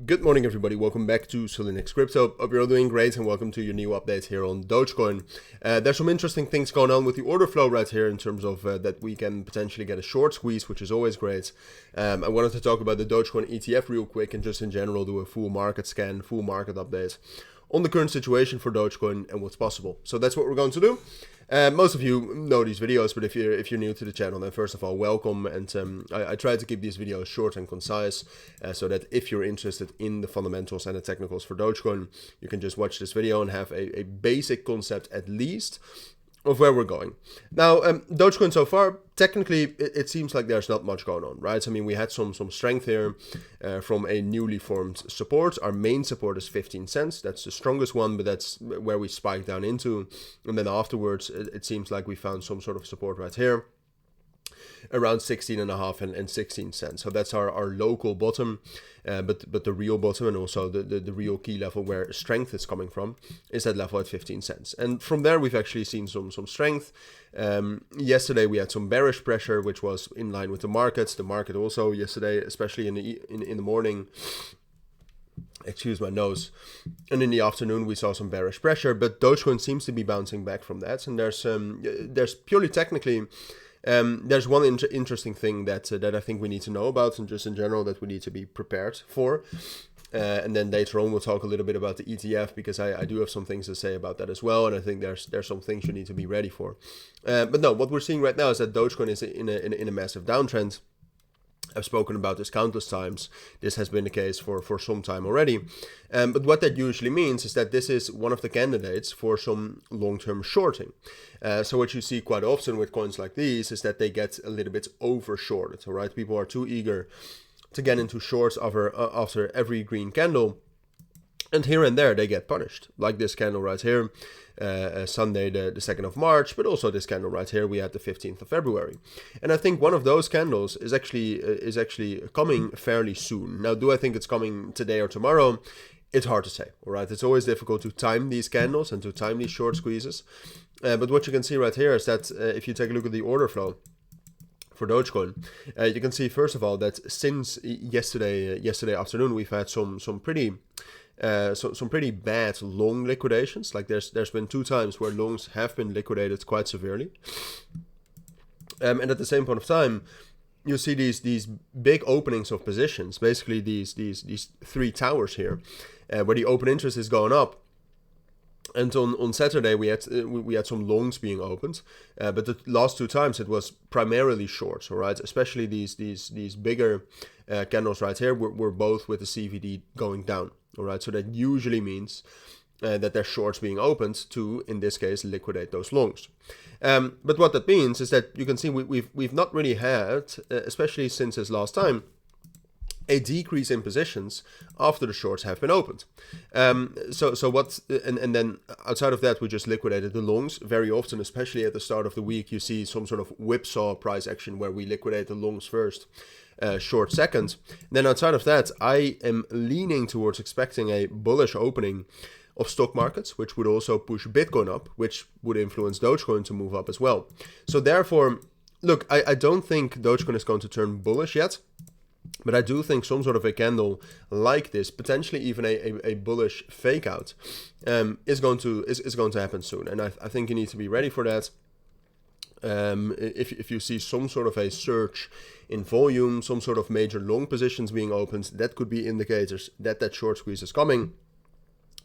Good morning, everybody. Welcome back to Cilinix Crypto. Hope you're all doing great and welcome to your new update here on Dogecoin. There's some interesting things going on with the order flow right here in terms of that we can potentially get a short squeeze, which is always great. I wanted to talk about the Dogecoin ETF real quick and just in general do a full market scan, full market update on the current situation for Dogecoin and what's possible. So that's what we're going to do. Most of you know these videos, but if you're new to the channel, then first of all, welcome. And I try to keep these videos short and concise, so that if you're interested in the fundamentals and the technicals for Dogecoin, you can just watch this video and have a basic concept at least of where we're going. Now, Dogecoin so far, technically, it seems like there's not much going on, right? I mean, we had some strength here from a newly formed support. Our main support is 15 cents. That's the strongest one, but that's where we spiked down into. And then afterwards, it seems like we found some sort of support right here, around 16.5 and 16 cents. So that's our local bottom, but the real bottom and also the real key level where strength is coming from is that level at 15 cents. And from there, we've actually seen some strength. Yesterday, we had some bearish pressure, which was in line with the markets. The market also yesterday, especially in the morning, excuse my nose, and in the afternoon we saw some bearish pressure, but Dogecoin seems to be bouncing back from that. And there's purely technically there's one interesting thing that I think we need to know about, and just in general that we need to be prepared for. And then later on we'll talk a little bit about the ETF, because I do have some things to say about that as well, and I think there's some things you need to be ready for. But no, what we're seeing right now is that Dogecoin is in a massive downtrend. I've spoken about this countless times. This has been the case for some time already. But what that usually means is that this is one of the candidates for some long-term shorting. So what you see quite often with coins like these is that they get a little bit over-shorted, all right? People are too eager to get into shorts after every green candle. And here and there, they get punished, like this candle right here, Sunday the 2nd of March, but also this candle right here, we had the 15th of February. And I think one of those candles is actually coming fairly soon. Now, do I think it's coming today or tomorrow? It's hard to say, all right? It's always difficult to time these candles and to time these short squeezes. But what you can see right here is that if you take a look at the order flow for Dogecoin, you can see, first of all, that since yesterday afternoon, we've had some pretty bad long liquidations. Like there's been 2 times where longs have been liquidated quite severely. And at the same point of time, you see these big openings of positions, basically these 3 towers here, where the open interest is going up. And on Saturday we had some longs being opened, but the last 2 times it was primarily shorts, all right? Especially these bigger candles right here were both with the CVD going down, all right? So that usually means that there's shorts being opened to, in this case, liquidate those longs. But what that means is that you can see we've not really had, especially since this last time, a decrease in positions after the shorts have been opened. So what, and then outside of that, we just liquidated the longs. Very often, especially at the start of the week, you see some sort of whipsaw price action where we liquidate the longs first, short second. Then outside of that, I am leaning towards expecting a bullish opening of stock markets, which would also push Bitcoin up, which would influence Dogecoin to move up as well. So therefore, look, I don't think Dogecoin is going to turn bullish yet. But I do think some sort of a candle like this, potentially even a bullish fake out, is going to happen soon. And I think you need to be ready for that. If you see some sort of a surge in volume, some sort of major long positions being opened, that could be indicators that short squeeze is coming.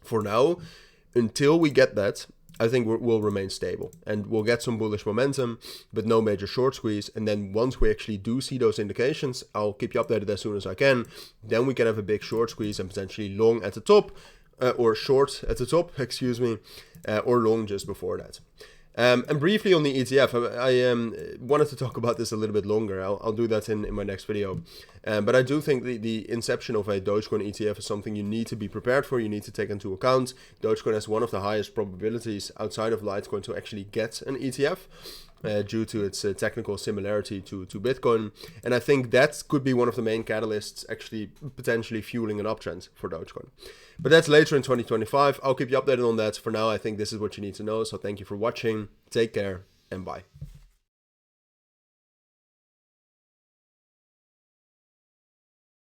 For now, until we get that, I think we'll remain stable and we'll get some bullish momentum, but no major short squeeze. And then once we actually do see those indications, I'll keep you updated as soon as I can. Then we can have a big short squeeze and potentially long at the top, or short at the top, excuse me, or long just before that. And briefly on the ETF, I wanted to talk about this a little bit longer. I'll do that in my next video. But I do think the inception of a Dogecoin ETF is something you need to be prepared for. You need to take into account. Dogecoin has one of the highest probabilities outside of Litecoin to actually get an ETF. Due to its technical similarity to Bitcoin. And I think that could be one of the main catalysts actually potentially fueling an uptrend for Dogecoin. But that's later in 2025. I'll keep you updated on that. For now, I think this is what you need to know. So thank you for watching. Take care and bye.